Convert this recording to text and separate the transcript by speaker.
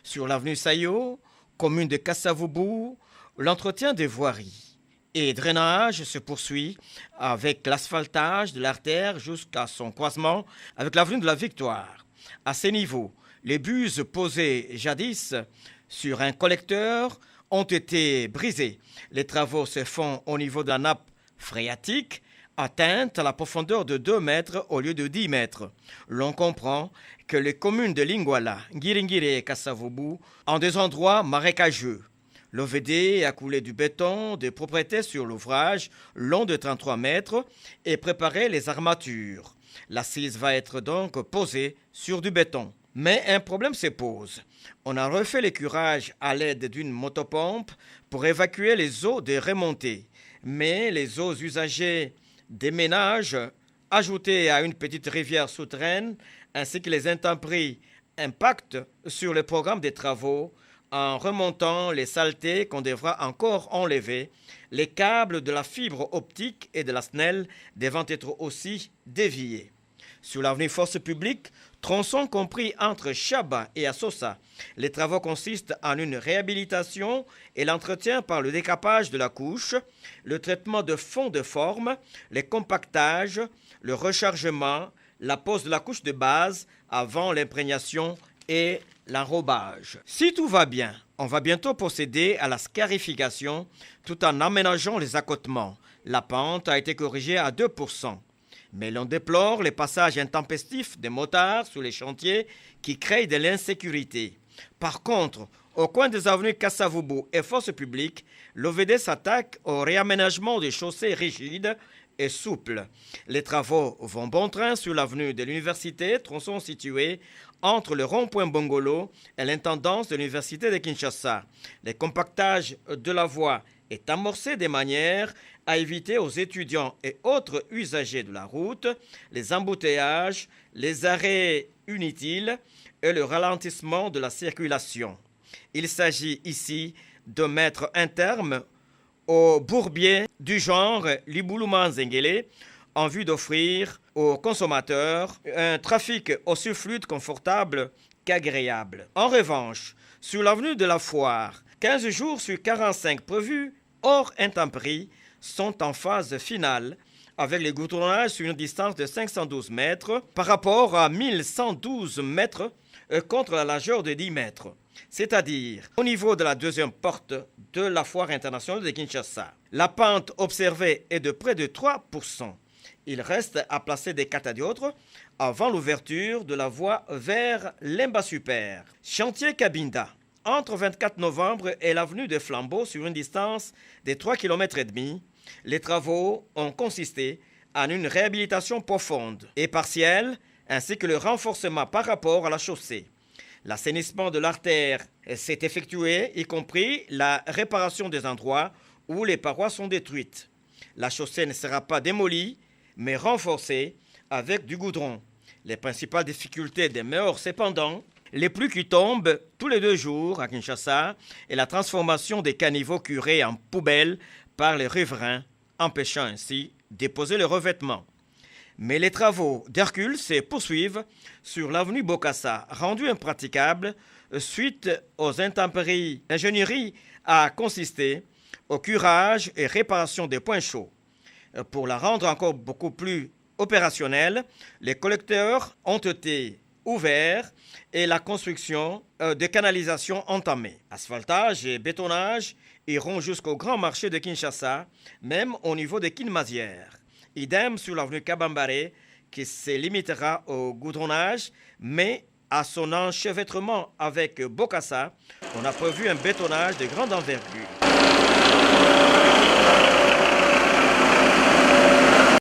Speaker 1: Sur l'avenue Sayo, commune de Kasavubu, l'entretien des voiries et drainage se poursuit avec l'asphaltage de l'artère jusqu'à son croisement avec l'avenue de la Victoire. À ces niveaux, les buses posées jadis sur un collecteur ont été brisées. Les travaux se font au niveau de la nappe phréatique, atteinte à la profondeur de 2 mètres au lieu de 10 mètres. L'on comprend que les communes de Lingwala, Ngiringiri et Kasavubu ont des endroits marécageux. L'OVD a coulé du béton des propriétés sur l'ouvrage long de 33 mètres et préparé les armatures. L'assise va être donc posée sur du béton. Mais un problème se pose. On a refait les curages à l'aide d'une motopompe pour évacuer les eaux des remontées. Mais les eaux usagées des ménages, ajoutées à une petite rivière souterraine, ainsi que les intempéries, impactent sur le programme des travaux en remontant les saletés qu'on devra encore enlever. Les câbles de la fibre optique et de la SNEL devant être aussi déviés. Sur l'avenue Force publique, tronçon compris entre Chaba et Assosa, les travaux consistent en une réhabilitation et l'entretien par le décapage de la couche, le traitement de fond de forme, les compactages, le rechargement, la pose de la couche de base avant l'imprégnation et l'enrobage. Si tout va bien, on va bientôt procéder à la scarification tout en aménageant les accotements. La pente a été corrigée à 2%. Mais l'on déplore les passages intempestifs des motards sous les chantiers qui créent de l'insécurité. Par contre, au coin des avenues Kasavubu et Force publique, l'OVD s'attaque au réaménagement des chaussées rigides et souples. Les travaux vont bon train sur l'avenue de l'Université, tronçon situé entre le rond-point Bongolo et l'intendance de l'Université de Kinshasa. Le compactage de la voie est amorcé de manière à éviter aux étudiants et autres usagers de la route les embouteillages, les arrêts inutiles et le ralentissement de la circulation. Il s'agit ici de mettre un terme aux bourbiers du genre Liboulouman Zengele en vue d'offrir aux consommateurs un trafic aussi fluide, confortable qu'agréable. En revanche, sur l'avenue de la Foire, 15 jours sur 45 prévus hors intempéries sont en phase finale avec les goudronnages sur une distance de 512 mètres par rapport à 1112 mètres contre la largeur de 10 mètres, c'est-à-dire au niveau de la deuxième porte de la foire internationale de Kinshasa. La pente observée est de près de 3%. Il reste à placer des catadioptres avant l'ouverture de la voie vers l'Emba Super. Chantier Kabinda, entre 24 novembre et l'avenue des Flambeaux sur une distance de 3,5 km. Les travaux ont consisté en une réhabilitation profonde et partielle, ainsi que le renforcement par rapport à la chaussée. L'assainissement de l'artère s'est effectué, y compris la réparation des endroits où les parois sont détruites. La chaussée ne sera pas démolie, mais renforcée avec du goudron. Les principales difficultés demeurent cependant les pluies qui tombent tous les 2 jours à Kinshasa et la transformation des caniveaux curés en poubelles par les riverains, empêchant ainsi de déposer le revêtement. Mais les travaux d'Hercule se poursuivent sur l'avenue Bokassa, rendue impraticable suite aux intempéries. L'ingénierie a consisté au curage et réparation des points chauds. Pour la rendre encore beaucoup plus opérationnelle, les collecteurs ont été ouverts et la construction de canalisations entamée. Asphaltage et bétonnage iront jusqu'au grand marché de Kinshasa, même au niveau de Kinmazière. Idem sur l'avenue Kabambare, qui se limitera au goudronnage, mais à son enchevêtrement avec Bokassa, on a prévu un bétonnage de grande envergure.